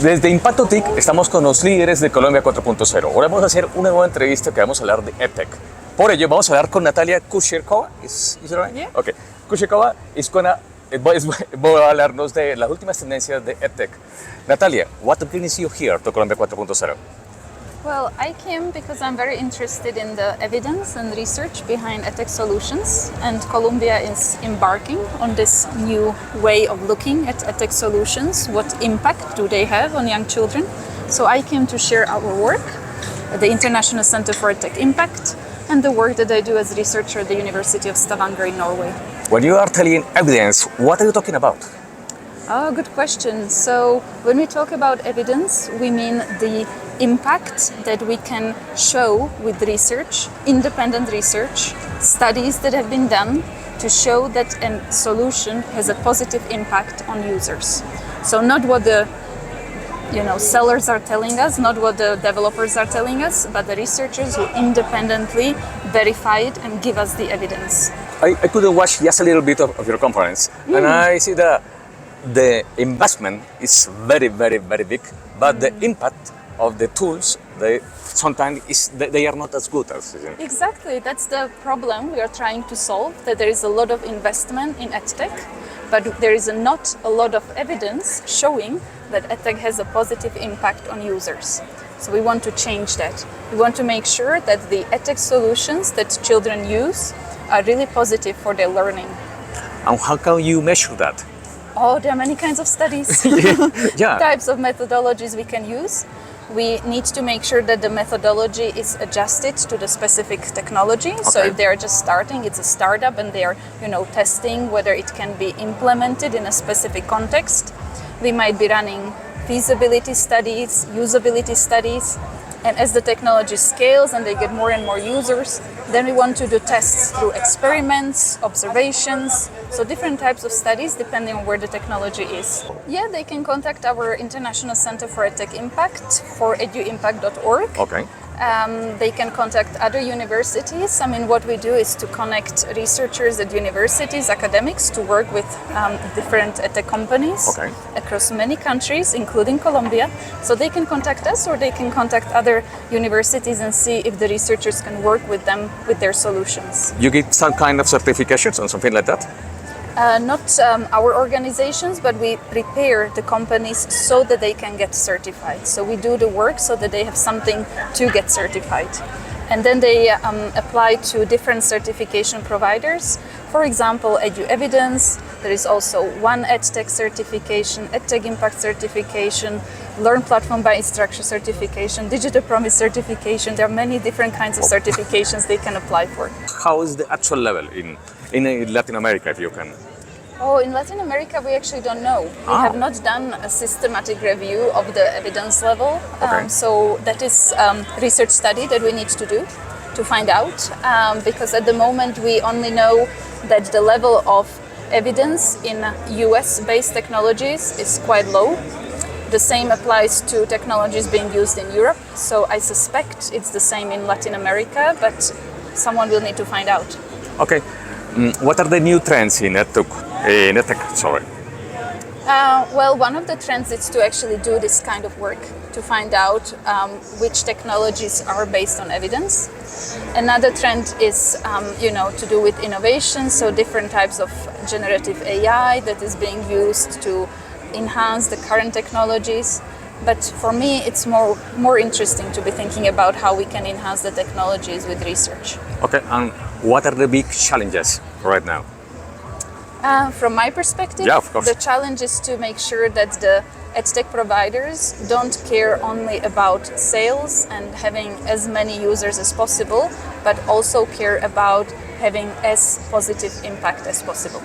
Desde Impacto TIC estamos con los líderes de Colombia 4.0. Ahora vamos a hacer una nueva entrevista que vamos a hablar de EdTech. Por ello vamos a hablar con Natalia Kucirkova. Is it right? Yeah. Okay. Kucirkova va a hablarnos de las últimas tendencias de EdTech. Natalia, what brings you here to Colombia 4.0? Well, I came because I'm very interested in the evidence and research behind EdTech solutions, and Colombia is embarking on this new way of looking at EdTech solutions. What impact do they have on young children? So I came to share our work at the International Center for EdTech Impact and the work that I do as a researcher at the University of Stavanger in Norway. When you are telling evidence, what are you talking about? Oh, good question. So when we talk about evidence, we mean the impact that we can show with research, independent research, studies that have been done to show that a solution has a positive impact on users. So not what the sellers are telling us, not what the developers are telling us, but the researchers who independently verify it and give us the evidence. I could watch just a little bit of your conference, and I see that the investment is very, very, very big, but the impact of the tools, sometimes they are not as good as. Exactly, that's the problem we are trying to solve, that there is a lot of investment in EdTech, but there is not a lot of evidence showing that EdTech has a positive impact on users. So we want to change that. We want to make sure that the EdTech solutions that children use are really positive for their learning. And how can you measure that? Oh, there are many kinds of studies, Yeah. types of methodologies we can use. We need to make sure that the methodology is adjusted to the specific technology. Okay. So if they are just starting, it's a startup and they are, testing whether it can be implemented in a specific context. We might be running feasibility studies, usability studies, and as the technology scales and they get more and more users, then we want to do tests through experiments, observations, so different types of studies depending on where the technology is. Yeah, they can contact our International Center for EdTech Impact for eduimpact.org. Okay. They can contact other universities. What we do is to connect researchers at universities, academics, to work with different EdTech companies across many countries, including Colombia. So they can contact us or they can contact other universities and see if the researchers can work with them with their solutions. You get some kind of certifications or something like that? Not our organizations, but we prepare the companies so that they can get certified. So we do the work so that they have something to get certified. And then they apply to different certification providers. For example, EduEvidence. There is also One EdTech certification, EdTech Impact certification, Learn Platform by Instructor certification, Digital Promise certification. There are many different kinds of certifications they can apply for. How is the actual level in Latin America, if you can? Oh, in Latin America, we actually don't know. We have not done a systematic review of the evidence level. So that is research study that we need to do to find out. Because at the moment, we only know that the level of evidence in US-based technologies is quite low. The same applies to technologies being used in Europe. So I suspect it's the same in Latin America, but someone will need to find out. Okay. What are the new trends in EdTech? Sorry. Well, one of the trends is to actually do this kind of work to find out which technologies are based on evidence. Another trend is, to do with innovation, so different types of generative AI that is being used to enhance the current technologies. But for me, it's more interesting to be thinking about how we can enhance the technologies with research. Okay, and what are the big challenges right now? From my perspective, yeah, of course. The challenge is to make sure that the EdTech providers don't care only about sales and having as many users as possible, but also care about having as positive impact as possible.